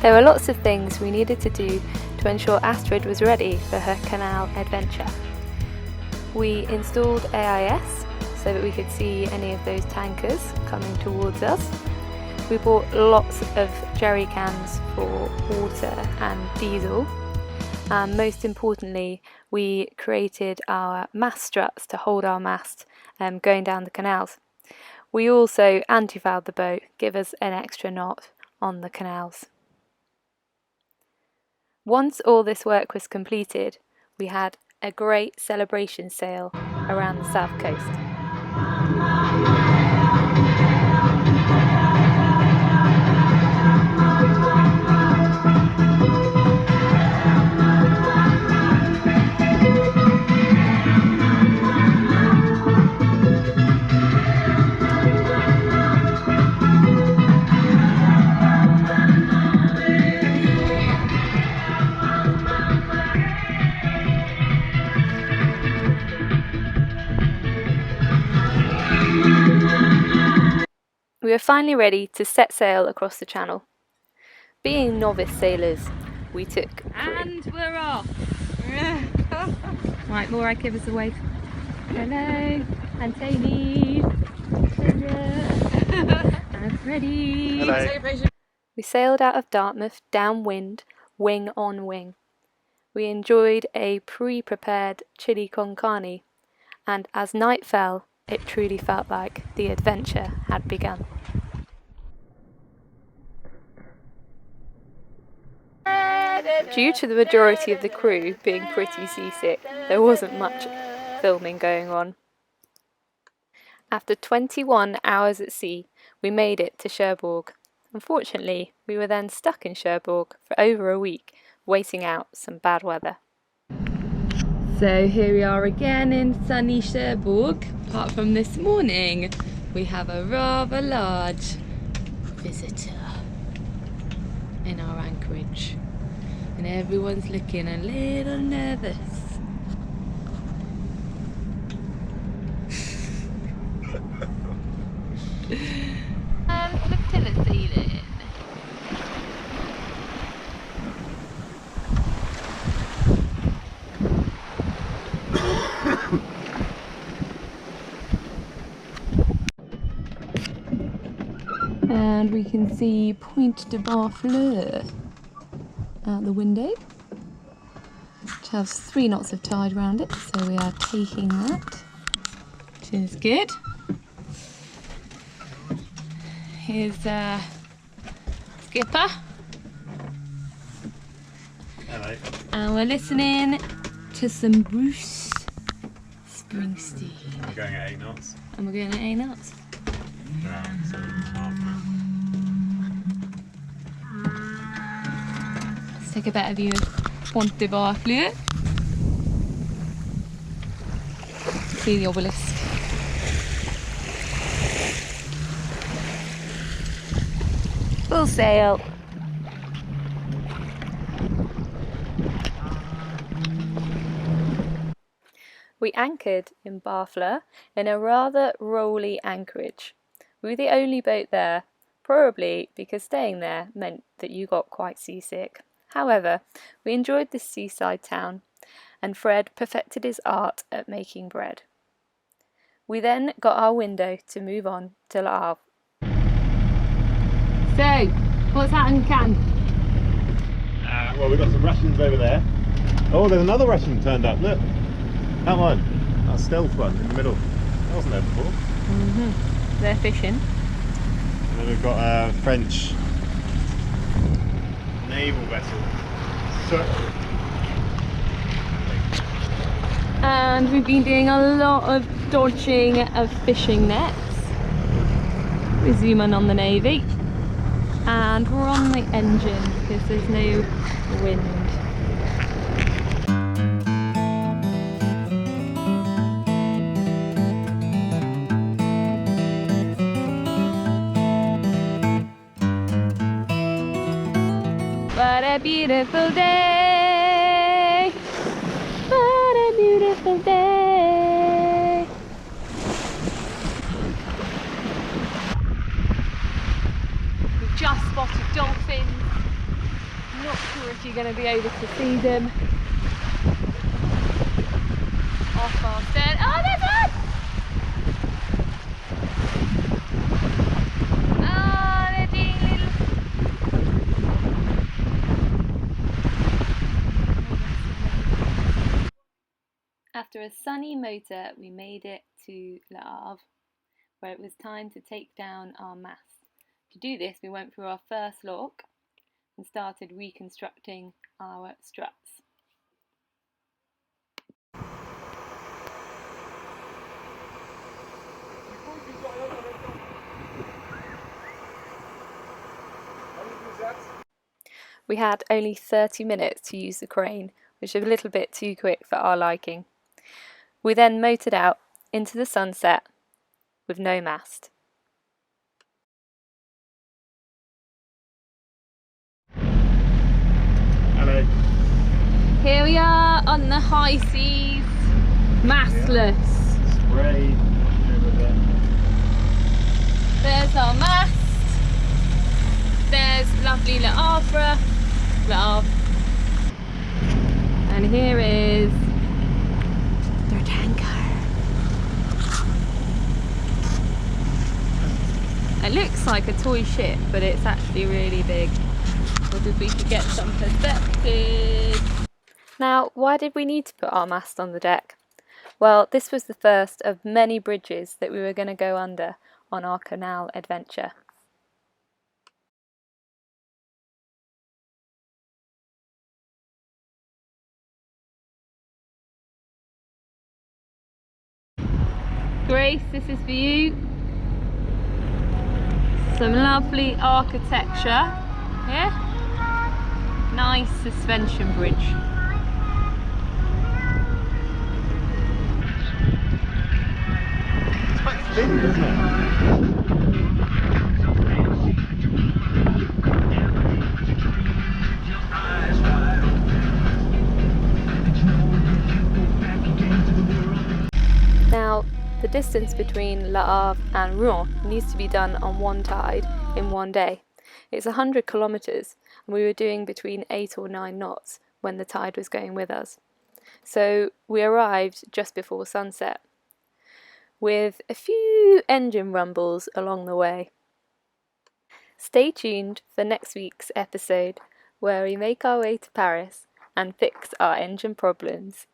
There were lots of things we needed to do to ensure Astrid was ready for her canal adventure. We installed AIS so that we could see any of those tankers coming towards us. We bought lots of jerry cans for water and diesel. And most importantly, we created our mast struts to hold our mast going down the canals. We also anti-fouled the boat, give us an extra knot on the canals. Once all this work was completed, we had a great celebration sail around the south coast. We were finally ready to set sail across the channel. Being novice sailors, we took... And we're off! Right, Laura, give us a wave. Hello, Antony. I'm ready. Hello. We sailed out of Dartmouth downwind, wing on wing. We enjoyed a pre-prepared chili con carne, and as night fell, it truly felt like the adventure had begun. Due to the majority of the crew being pretty seasick, there wasn't much filming going on. After 21 hours at sea, we made it to Cherbourg. Unfortunately, we were then stuck in Cherbourg for over a week, waiting out some bad weather. So here we are again in sunny Cherbourg. Apart from this morning, we have a rather large visitor in our anchorage. And everyone's looking a little nervous. Look to the ceiling. And we can see Pointe de Barfleur out the window, which has 3 knots of tide around it, so we are taking that, which is good. Here's Skipper. Hello. And we're listening to some Bruce Springsteen. We're going at 8 knots. And we're going at 8 knots. Around 7.5. Let's take a better view of Pointe de Barfleur. See the obelisk. Full sail. We anchored in Barfleur in a rather rolly anchorage. We were the only boat there, probably because staying there meant that you got quite seasick. However, we enjoyed this seaside town, and Fred perfected his art at making bread. We then got our window to move on to Le Havre. So, what's that in Cannes? Well, we've got some Russians over there. Oh, there's another Russian turned up, look. That one. That stealth one in the middle. That wasn't there before. They're fishing. And then we've got a French naval vessel. And we've been doing a lot of dodging of fishing nets. We zoom in on the Navy. And we're on the engine because there's no wind. What a beautiful day! What a beautiful day! We've just spotted dolphins going to be able to see them off our stern. Oh, there's one! Oh, they're doing little... After a sunny motor, we made it to Le Havre, where it was time to take down our mast. To do this, we went through our first lock and started reconstructing our struts. We had only 30 minutes to use the crane, which was a little bit too quick for our liking. We then motored out into the sunset with no mast. Hello. Here we are on the high seas, mastless. Spray over there. There's our mast. There's lovely Le Havre. And here is their tanker. It looks like a toy ship, but it's actually really big. What if we could get some perspective? Now, why did we need to put our mast on the deck? Well, this was the first of many bridges that we were going to go under on our canal adventure. Grace, this is for you. Some lovely architecture here. Nice suspension bridge. It's quite thin, isn't it? Now, the distance between Le Havre and Rouen needs to be done on one tide in one day. It's 100 kilometres and we were doing between 8 or 9 knots when the tide was going with us. So we arrived just before sunset, with a few engine rumbles along the way. Stay tuned for next week's episode, where we make our way to Paris and fix our engine problems.